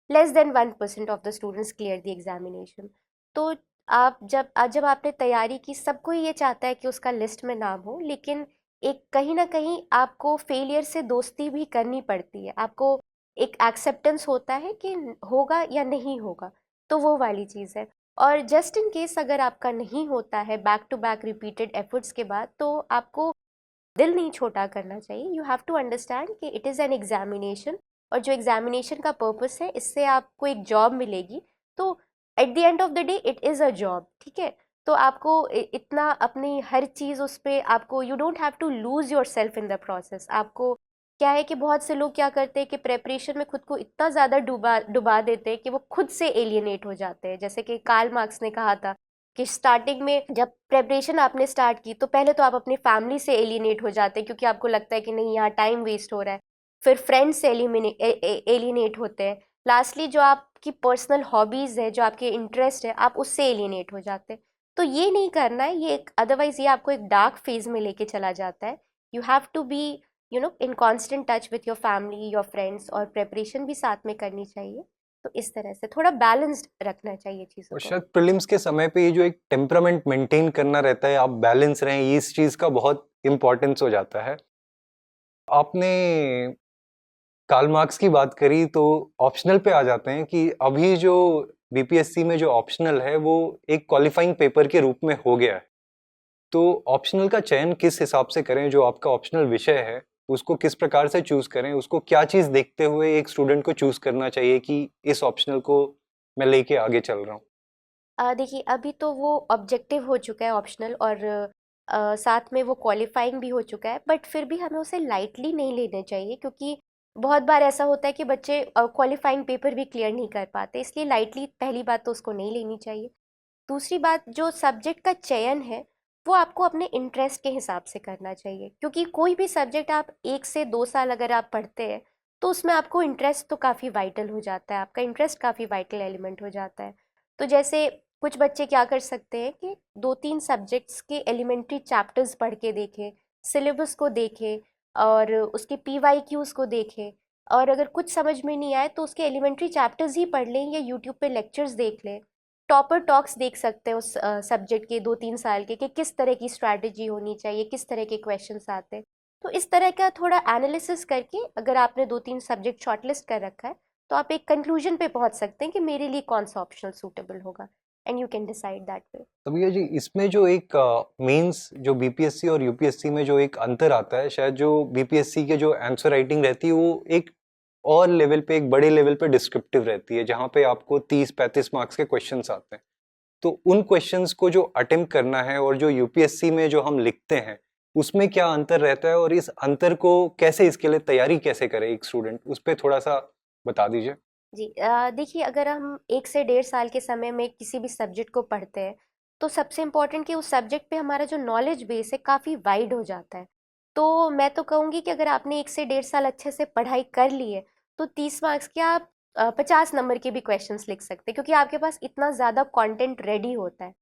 Speaker 3: less than 1% of the students clear the examination. तो आप जब आपने तैयारी की, सबको ये चाहता है कि उसका लिस्ट में नाम हो, लेकिन एक कहीं ना कहीं आपको फेलियर से दोस्ती भी करनी पड़ती है, आपको एक एक्सेप्टेंस होता है कि होगा या नहीं होगा, तो वो वाली चीज़ है। और जस्ट इन केस अगर आपका नहीं होता है back to back repeated efforts के बाद, तो आपको दिल नहीं छोटा करना चाहिए। यू हैव टू अंडरस्टैंड कि इट इज़ एन एग्जामिनेशन, और जो एग्जामिनेशन का पर्पस है इससे आपको एक जॉब मिलेगी, तो at the end of the day it is a job, ठीक है। तो आपको इतना अपनी हर चीज़ उस पर, आपको you don't have to lose yourself in the process. आपको क्या है कि बहुत से लोग क्या करते हैं कि प्रेपरेशन में खुद को इतना ज़्यादा डुबा डुबा देते हैं कि वो खुद से एलियनेट हो जाते हैं। जैसे कि कार्ल मार्क्स ने कहा था कि स्टार्टिंग में जब प्रेपरेशन आपने स्टार्ट की तो पहले तो आप अपनी फैमिली से एलियनेट हो जाते हैं, क्योंकि आपको लगता है कि नहीं यहाँ टाइम वेस्ट हो रहा है। फिर फ्रेंड्स से एलियनेट होते हैं। लास्टली जो आपकी पर्सनल हॉबीज़ है, जो आपके इंटरेस्ट है, आप उससे एलियनेट हो जाते हैं। तो ये नहीं करना है, ये एक अदरवाइज ये आपको एक डार्क फेज में लेके चला जाता है। You have to be in constant touch with your family, your friends, और प्रेपरेशन भी साथ में करनी चाहिए। तो इस तरह से थोड़ा बैलेंस्ड रखना चाहिए चीज़ों
Speaker 2: और
Speaker 3: को।
Speaker 2: शायद प्रीलिम्स के समय पे ये जो एक टेम्परामेंट मेंटेन करना रहता है, आप बैलेंस रहें, ये इस चीज का बहुत इंपॉर्टेंस हो जाता है। आपने कार्ल मार्क्स की बात करी तो ऑप्शनल पे आ जाते हैं कि अभी जो बीपीएससी में जो ऑप्शनल है वो एक क्वालिफाइंग पेपर के रूप में हो गया है। तो ऑप्शनल का चयन किस हिसाब से करें? जो आपका ऑप्शनल विषय है उसको किस प्रकार से चूज करें? उसको क्या चीज देखते हुए एक स्टूडेंट को चूज करना चाहिए कि इस ऑप्शनल को मैं लेके आगे चल रहा हूँ?
Speaker 3: देखिए, अभी तो वो ऑब्जेक्टिव हो चुका है ऑप्शनल, और साथ में वो क्वालिफाइंग भी हो चुका है, बट फिर भी हमें उसे लाइटली नहीं लेना चाहिए, क्योंकि बहुत बार ऐसा होता है कि बच्चे क्वालिफाइंग पेपर भी क्लियर नहीं कर पाते, इसलिए लाइटली पहली बात तो उसको नहीं लेनी चाहिए। दूसरी बात, जो सब्जेक्ट का चयन है वो आपको अपने इंटरेस्ट के हिसाब से करना चाहिए, क्योंकि कोई भी सब्जेक्ट आप 1 से 2 साल अगर आप पढ़ते हैं तो उसमें आपको इंटरेस्ट तो काफ़ी वाइटल हो जाता है, आपका इंटरेस्ट काफ़ी वाइटल एलिमेंट हो जाता है। तो जैसे कुछ बच्चे क्या कर सकते हैं कि 2-3 सब्जेक्ट्स के एलिमेंट्री चैप्टर्स पढ़ के देखें, सिलेबस को देखें और उसके PYQs को देखें, और अगर कुछ समझ में नहीं आए तो उसके एलिमेंट्री चैप्टर्स ही पढ़ लें या यूट्यूब पे लेक्चर्स देख लें। टॉपर टॉक्स देख सकते हैं उस सब्जेक्ट के 2-3 साल के, कि किस तरह की स्ट्रैटेजी होनी चाहिए, किस तरह के क्वेश्चंस आते हैं। तो इस तरह का थोड़ा एनालिसिस करके अगर आपने 2-3 सब्जेक्ट शॉर्टलिस्ट कर रखा है तो आप एक कंक्लूजन पे पहुंच सकते हैं कि मेरे लिए कौन सा ऑप्शनल सूटेबल होगा, and you can decide that way.
Speaker 2: तो भैया जी, इसमें जो एक मेंस जो बीपीएससी और यूपीएससी में जो एक अंतर आता है, शायद जो बीपीएससी के जो आंसर राइटिंग रहती है वो एक और लेवल पे, एक बड़े लेवल पे डिस्क्रिप्टिव रहती है, जहाँ पे आपको 30-35 मार्क्स के क्वेश्चंस आते हैं। तो उन क्वेश्चंस को जो अटेम्प्ट करना है और जो यूपीएससी में जो हम लिखते हैं, उसमें क्या अंतर रहता है और इस अंतर को कैसे, इसके लिए तैयारी कैसे करे एक स्टूडेंट, उस पर थोड़ा सा बता दीजिए।
Speaker 3: जी, देखिए, अगर हम 1 से 1.5 साल के समय में किसी भी सब्जेक्ट को पढ़ते हैं तो सबसे इम्पोर्टेंट कि उस सब्जेक्ट पे हमारा जो नॉलेज बेस है काफ़ी वाइड हो जाता है। तो मैं तो कहूँगी कि अगर आपने 1 से 1.5 साल अच्छे से पढ़ाई कर ली है तो 30 मार्क्स के आप 50 नंबर के भी क्वेश्चंस लिख सकते हैं, क्योंकि आपके पास इतना ज़्यादा कंटेंट रेडी होता है।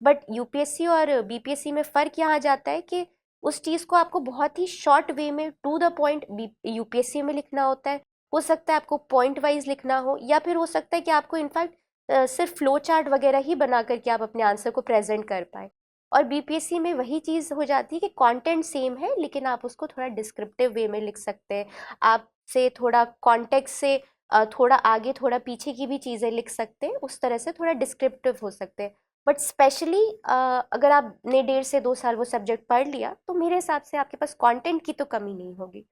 Speaker 3: बट यूपीएससी और बीपीएससी में फ़र्क यहाँ आ जाता है कि उस चीज़ को आपको बहुत ही शॉर्ट वे में टू द पॉइंट यूपीएससी में लिखना होता है। हो सकता है आपको पॉइंट वाइज लिखना हो, या फिर हो सकता है कि आपको इनफैक्ट सिर्फ फ्लो चार्ट वगैरह ही बना करके आप अपने आंसर को प्रेजेंट कर पाए। और बीपीएससी में वही चीज़ हो जाती है कि कंटेंट सेम है लेकिन आप उसको थोड़ा डिस्क्रिप्टिव वे में लिख सकते हैं, आपसे थोड़ा कॉन्टेक्स्ट से थोड़ा आगे थोड़ा पीछे की भी चीज़ें लिख सकते हैं, उस तरह से थोड़ा डिस्क्रिप्टिव हो सकते हैं। बट स्पेशली अगर आपने 1.5 से 2 साल वो सब्जेक्ट पढ़ लिया तो मेरे हिसाब से आपके पास कंटेंट की तो कमी नहीं होगी।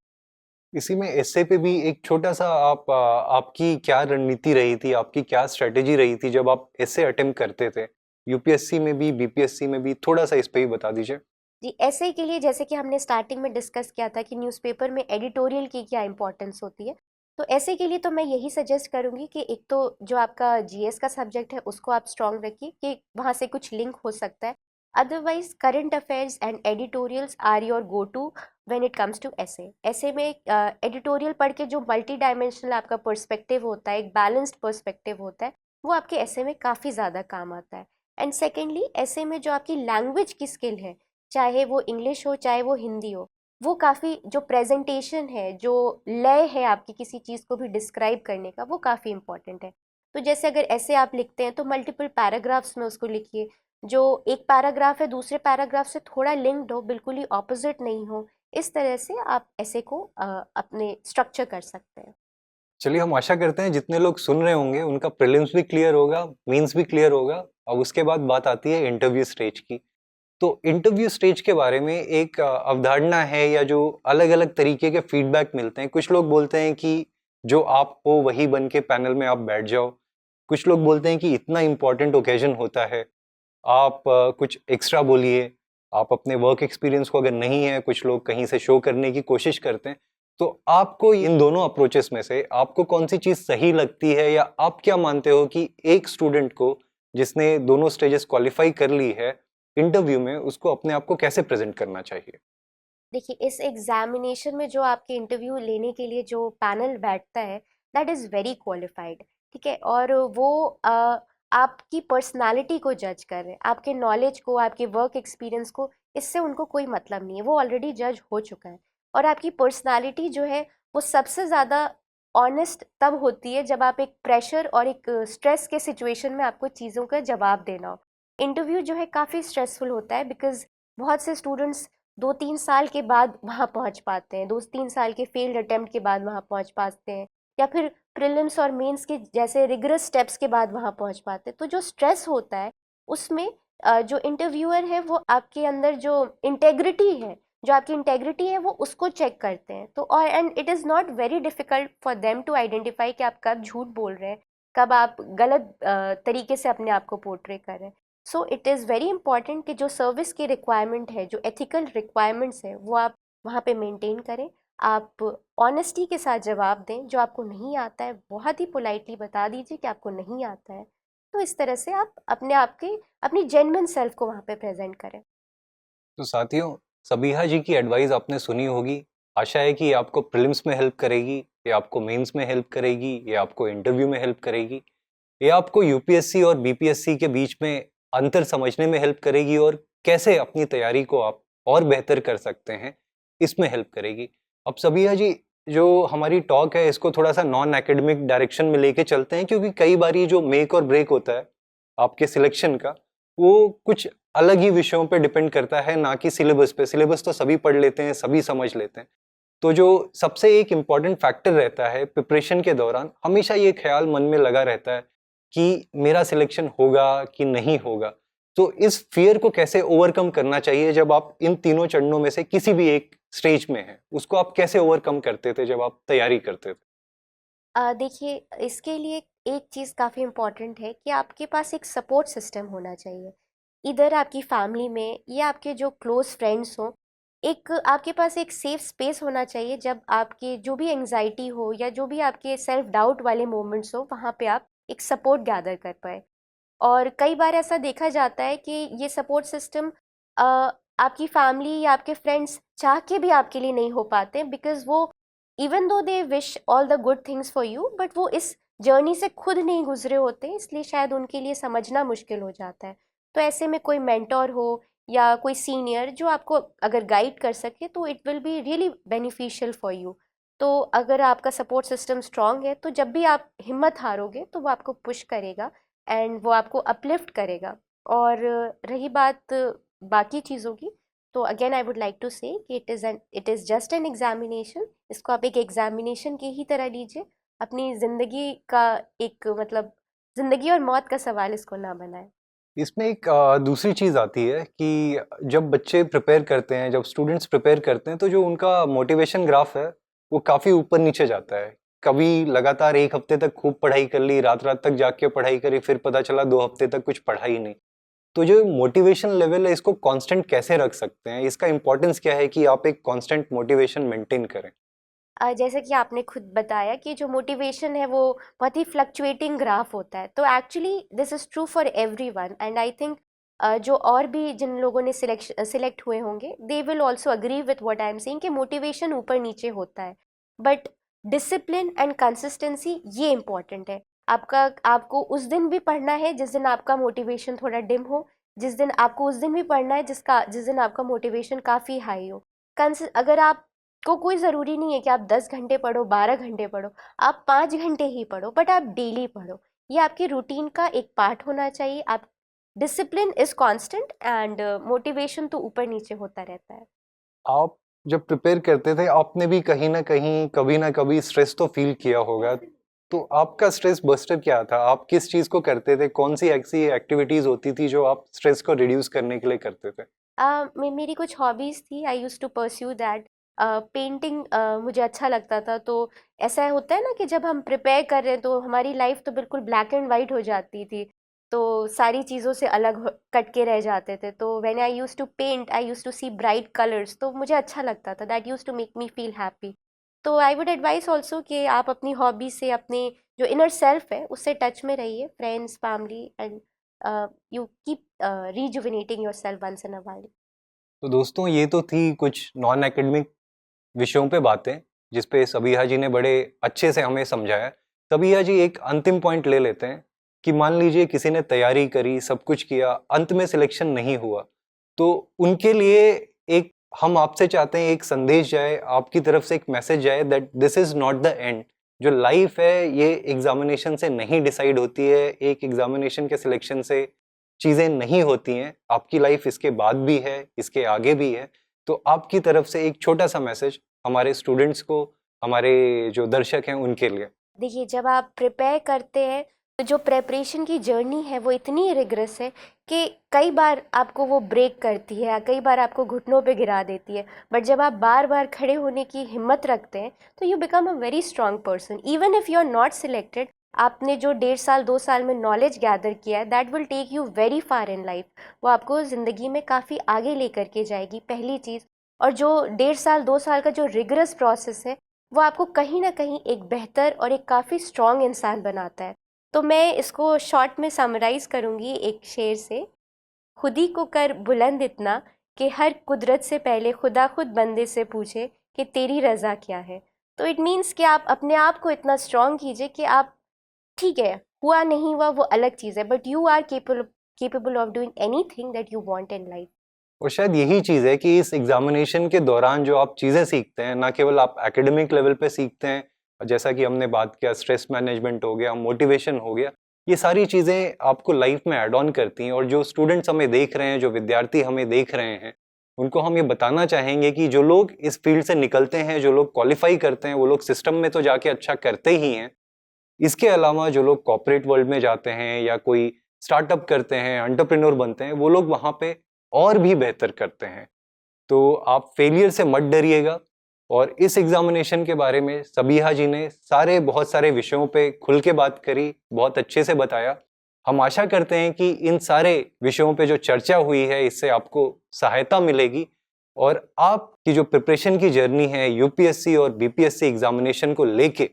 Speaker 2: इसी में एसए पे भी एक छोटा सा आपकी क्या रणनीति रही थी, आपकी क्या स्ट्रेटेजी रही थी जब आप एसए अटेम्प्ट करते थे, यूपीएससी में भी बीपीएससी में भी, थोड़ा सा इस पे ही बता दीजिए।
Speaker 3: जी, ऐसे के लिए जैसे कि हमने स्टार्टिंग में डिस्कस किया था कि न्यूज़पेपर में एडिटोरियल की क्या इंपॉर्टेंस होती है, तो ऐसे के लिए तो मैं यही सजेस्ट करूँगी कि एक तो जो आपका जीएस का सब्जेक्ट है उसको आप स्ट्रॉन्ग रखिए कि वहाँ से कुछ लिंक हो सकता है। Otherwise current affairs and editorials are your go to when it comes to ऐसे। ऐसे में एडिटोरियल पढ़ के जो मल्टी डायमेंशनल आपका पर्सपेक्टिव होता है, एक बैलेंस्ड पर्सपेक्टिव होता है, वो आपके ऐसे में काफ़ी ज़्यादा काम आता है। एंड सेकेंडली, ऐसे में जो आपकी लैंग्वेज की स्किल है, चाहे वो इंग्लिश हो चाहे वो हिंदी हो, वो काफ़ी, जो प्रेजेंटेशन है, जो लय है आपकी किसी चीज़ को भी डिस्क्राइब करने का, वो काफ़ी इंपॉर्टेंट है। तो जैसे अगर ऐसे आप लिखते हैं तो मल्टीपल पैराग्राफ्स में उसको लिखिए, जो एक पैराग्राफ है दूसरे पैराग्राफ से थोड़ा लिंक्ड हो, बिल्कुल ही ऑपोजिट नहीं हो। इस तरह से आप ऐसे को अपने स्ट्रक्चर कर सकते हैं।
Speaker 2: चलिए, हम आशा करते हैं जितने लोग सुन रहे होंगे उनका प्रीलिम्स भी क्लियर होगा, मेंस भी क्लियर होगा। अब उसके बाद बात आती है इंटरव्यू स्टेज की। तो इंटरव्यू स्टेज के बारे में एक अवधारणा है या जो अलग अलग तरीके के फीडबैक मिलते हैं। कुछ लोग बोलते हैं कि जो आप हो वही बन के पैनल में आप बैठ जाओ। कुछ लोग बोलते हैं कि इतना इम्पोर्टेंट ओकेजन होता है, आप कुछ एक्स्ट्रा बोलिए, आप अपने वर्क एक्सपीरियंस को, अगर नहीं है, कुछ लोग कहीं से शो करने की कोशिश करते हैं। तो आपको इन दोनों अप्रोचेस में से आपको कौन सी चीज़ सही लगती है, या आप क्या मानते हो कि एक स्टूडेंट को जिसने दोनों स्टेजेस क्वालिफाई कर ली है, इंटरव्यू में उसको अपने आप को कैसे प्रेजेंट करना चाहिए?
Speaker 3: देखिए, इस एग्जामिनेशन में जो आपके इंटरव्यू लेने के लिए जो पैनल बैठता है, दैट इज़ वेरी क्वालिफाइड, ठीक है। और वो आपकी पर्सनालिटी को जज कर रहे हैं, आपके नॉलेज को, आपके वर्क एक्सपीरियंस को, इससे उनको कोई मतलब नहीं है, वो ऑलरेडी जज हो चुका है। और आपकी पर्सनालिटी जो है वो सबसे ज़्यादा ऑनेस्ट तब होती है जब आप एक प्रेशर और एक स्ट्रेस के सिचुएशन में आपको चीज़ों का जवाब देना हो। इंटरव्यू जो है काफ़ी स्ट्रेसफुल होता है, बिकॉज बहुत से स्टूडेंट्स 2-3 साल के बाद वहाँ पहुँच पाते हैं, 2-3 साल के फेल्ड अटेम्प्ट के बाद वहाँ पहुँच पाते हैं, या फिर प्रीलिम्स और मेंस के जैसे रिगरस स्टेप्स के बाद वहाँ पहुँच पाते हैं। तो जो स्ट्रेस होता है उसमें जो इंटरव्यूअर है वो आपके अंदर जो इंटेग्रिटी है, जो आपकी इंटेग्रिटी है वो उसको चेक करते हैं। तो और and it is not very difficult for them to identify कि आप कब झूठ बोल रहे हैं, कब आप गलत तरीके से अपने आप को पोर्ट्रे कर रहे हैं। So it is very important कि जो सर्विस की रिक्वायरमेंट है, जो एथिकल रिक्वायरमेंट्स है, वो आप वहाँ पे मेंटेन करें। आप ऑनेस्टी के साथ जवाब दें, जो आपको नहीं आता है बहुत ही पोलाइटली बता दीजिए कि आपको नहीं आता है। तो इस तरह से आप अपने आप के, अपनी जेन्युइन सेल्फ को वहाँ पे प्रेजेंट करें।
Speaker 2: तो साथियों, सबीहा जी की एडवाइस आपने सुनी होगी। आशा है कि आपको प्रीलिम्स में हेल्प करेगी, ये आपको मेंस में हेल्प करेगी, ये आपको इंटरव्यू में हेल्प करेगी, ये आपको यूपीएससी और बीपीएससी के बीच में अंतर समझने में हेल्प करेगी और कैसे अपनी तैयारी को आप और बेहतर कर सकते हैं, इसमें हेल्प करेगी। अब सबिया जी, जो हमारी टॉक है इसको थोड़ा सा नॉन एकेडमिक डायरेक्शन में लेके चलते हैं, क्योंकि कई बार ये जो मेक और ब्रेक होता है आपके सिलेक्शन का, वो कुछ अलग ही विषयों पे डिपेंड करता है, ना कि सिलेबस पे। सिलेबस तो सभी पढ़ लेते हैं, सभी समझ लेते हैं। तो जो सबसे एक इम्पॉर्टेंट फैक्टर रहता है प्रिपरेशन के दौरान, हमेशा ये ख्याल मन में लगा रहता है कि मेरा सिलेक्शन होगा कि नहीं होगा। तो इस फियर को कैसे ओवरकम करना चाहिए जब आप इन तीनों चरणों में से किसी भी एक स्टेज में हैं? उसको आप कैसे ओवरकम करते थे जब आप तैयारी करते थे?
Speaker 3: देखिए, इसके लिए एक चीज़ काफ़ी इम्पॉर्टेंट है कि आपके पास एक सपोर्ट सिस्टम होना चाहिए। इधर आपकी फैमिली में या आपके जो क्लोज फ्रेंड्स हों, एक आपके पास एक सेफ स्पेस होना चाहिए जब आपके जो भी एंग्जाइटी हो या जो भी आपके सेल्फ डाउट वाले मोमेंट्स हो, वहाँ पे आप एक सपोर्ट गैदर कर पाए। और कई बार ऐसा देखा जाता है कि ये सपोर्ट सिस्टम आपकी फैमिली या आपके फ्रेंड्स चाह के भी आपके लिए नहीं हो पाते, बिकॉज वो even though they wish all the good things for you, but वो इस जर्नी से खुद नहीं गुजरे होते, इसलिए शायद उनके लिए समझना मुश्किल हो जाता है। तो ऐसे में कोई मेंटोर हो या कोई सीनियर जो आपको अगर गाइड कर सके, तो it will be really beneficial for you. तो अगर आपका सपोर्ट सिस्टम स्ट्रांग है, तो जब भी आप हिम्मत हारोगे तो वो आपको पुश करेगा एंड वो आपको अपलिफ्ट करेगा। और रही बात बाकी चीज़ों की, तो again I would like to say कि it is just an examination. इसको आप एक एग्जामिनेशन की ही तरह लीजिए, अपनी ज़िंदगी का एक मतलब ज़िंदगी और मौत का सवाल इसको ना बनाएं।
Speaker 2: इसमें एक दूसरी चीज़ आती है कि जब बच्चे प्रिपेयर करते हैं, जब स्टूडेंट्स प्रिपेयर करते हैं, तो जो उनका मोटिवेशन ग्राफ है वो काफ़ी ऊपर नीचे जाता है। कभी लगातार 1 हफ्ते तक खूब पढ़ाई कर ली, रात-रात तक जाग के पढ़ाई करी, फिर पता चला 2 हफ्ते तक कुछ पढ़ा ही नहीं। तो जो मोटिवेशन लेवल है इसको कांस्टेंट कैसे रख सकते हैं? इसका इम्पोर्टेंस क्या है कि आप एक कांस्टेंट मोटिवेशन मेंटेन करें?
Speaker 3: जैसे कि आपने खुद बताया कि जो मोटिवेशन है वो बहुत ही फ्लक्चुएटिंग ग्राफ होता है, तो actually this is true for everyone and I think जो और भी जिन लोगों ने सिलेक्ट हुए होंगे, they will also agree with what I am saying कि मोटिवेशन ऊपर नीचे होता है, बट डिसिप्लिन एंड कंसिस्टेंसी ये इम्पॉर्टेंट है। आपको उस दिन भी पढ़ना है जिस दिन आपका मोटिवेशन थोड़ा डिम हो, जिस दिन आपको उस दिन भी पढ़ना है जिस दिन आपका मोटिवेशन काफ़ी हाई हो। अगर आप को कोई ज़रूरी नहीं है कि आप 10 घंटे पढ़ो, 12 घंटे पढ़ो, आप 5 घंटे ही पढ़ो, बट आप डेली पढ़ो। ये आपकी रूटीन का एक पार्ट होना चाहिए। आप discipline is constant and motivation तो ऊपर नीचे होता रहता है।
Speaker 2: आप जब प्रिपेयर करते थे, आपने भी कहीं न कहीं, कभी ना कभी स्ट्रेस तो फ़ील किया होगा। तो आपका स्ट्रेस बस्टर क्या था? आप किस चीज़ को करते थे? कौन-सी ऐसी एक्टिविटीज़ होती थी जो आप स्ट्रेस को रिड्यूस करने के लिए करते थे?
Speaker 3: मेरी कुछ हॉबीज़ थी, I used to pursue that. Painting मुझे अच्छा लगता था। तो ऐसा होता है ना कि जब हम प्रिपेयर कर रहे हैं तो हमारी लाइफ तो बिल्कुल ब्लैक एंड वाइट हो जाती थी, तो सारी चीज़ों से अलग कट के रह जाते थे। तो when I used to paint, I used to see bright colours, तो मुझे अच्छा लगता था, that used to make me feel happy. तो आई वुड एडवाइस ऑल्सो कि आप अपनी हॉबी से, अपने जो इनर सेल्फ है उससे टच में रहिए, friends, family, and you keep rejuvenating yourself once in a while.
Speaker 2: तो दोस्तों, ये तो थी कुछ नॉन एकेडमिक विषयों पे बातें, जिस पे सबिहा जी ने बड़े अच्छे से हमें समझाया। सबिहा जी, एक अंतिम पॉइंट ले लेते हैं कि मान लीजिए किसी ने तैयारी करी, सब कुछ किया, अंत में सिलेक्शन नहीं हुआ, तो उनके लिए एक, हम आपसे चाहते हैं एक संदेश जाए, आपकी तरफ से एक मैसेज जाए that this is not the end. जो लाइफ है ये एग्ज़ामिनेशन से नहीं डिसाइड होती है, एक एग्ज़ामिनेशन के सिलेक्शन से चीज़ें नहीं होती हैं। आपकी लाइफ इसके बाद भी है, इसके आगे भी है। तो आपकी तरफ से एक छोटा-सा मैसेज हमारे स्टूडेंट्स को, हमारे जो दर्शक हैं उनके लिए।
Speaker 3: देखिए, जब आप प्रिपेयर करते हैं तो जो प्रेपरेशन की जर्नी है वो इतनी रिग्रेस है कि कई बार आपको वो ब्रेक करती है, कई बार आपको घुटनों पे गिरा देती है, बट जब आप बार बार खड़े होने की हिम्मत रखते हैं तो you become a very strong person. Even if you are not selected, आपने जो 1.5 साल 2 साल में नॉलेज गैदर किया है, that will take you very far in life. वो आपको ज़िंदगी में काफ़ी आगे लेकर के जाएगी, पहली चीज़। और जो 1.5 साल 2 साल का जो रिगरस प्रोसेस है, वो आपको कहीं ना कहीं एक बेहतर और एक काफ़ी स्ट्रॉन्ग इंसान बनाता है। तो मैं इसको शॉर्ट में समराइज़ करूँगी एक शेर से: खुदी को कर बुलंद इतना कि हर कुदरत से पहले खुदा खुद बंदे से पूछे कि तेरी रज़ा क्या है। तो इट मीन्स कि आप अपने आप को इतना स्ट्रॉन्ग कीजिए कि आप ठीक है, हुआ नहीं हुआ वो अलग चीज़ है, but you are capable of doing anything that you want in life.
Speaker 2: और शायद यही चीज़ है कि इस एग्जामिनेशन के दौरान जो आप चीज़ें सीखते हैं, ना केवल आप एकेडमिक लेवल पे सीखते हैं, जैसा कि हमने बात किया स्ट्रेस मैनेजमेंट हो गया, मोटिवेशन हो गया, ये सारी चीज़ें आपको लाइफ में ऐड ऑन करती हैं। और जो स्टूडेंट्स हमें देख रहे हैं, जो विद्यार्थी हमें देख रहे हैं, उनको हम ये बताना चाहेंगे कि जो लोग इस फील्ड से निकलते हैं, जो लोग क्वालिफाई करते हैं, वो लोग सिस्टम में तो जाके अच्छा करते ही हैं। इसके अलावा जो लोग कॉर्पोरेट वर्ल्ड में जाते हैं या कोई स्टार्टअप करते हैं, एंटरप्रेन्योर बनते हैं, वो लोग वहाँ पे और भी बेहतर करते हैं। तो आप फेलियर से मत डरिएगा। और इस एग्जामिनेशन के बारे में सबिहा जी ने बहुत सारे विषयों पे खुल के बात करी, बहुत अच्छे से बताया। हम आशा करते हैं कि इन सारे विषयों पे जो चर्चा हुई है, इससे आपको सहायता मिलेगी और आपकी जो प्रिपरेशन की जर्नी है यूपीएससी और बीपीएससी एग्जामिनेशन को लेके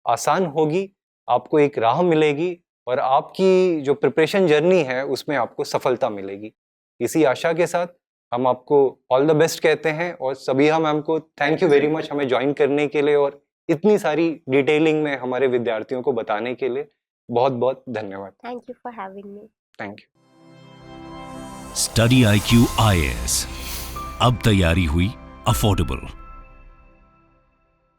Speaker 2: आसान होगी, आपको एक राह मिलेगी और आपकी जो प्रिपरेशन जर्नी है उसमें आपको सफलता मिलेगी। इसी आशा के साथ हम आपको ऑल द बेस्ट कहते हैं और सबिहा मैम को थैंक यू वेरी मच हमें ज्वाइन करने के लिए और इतनी सारी डिटेलिंग में हमारे विद्यार्थियों को बताने के लिए बहुत बहुत धन्यवाद।
Speaker 3: Thank you for having me.
Speaker 2: Thank you.
Speaker 1: Study IQ IAS, अब तैयारी हुई अफोर्डेबल।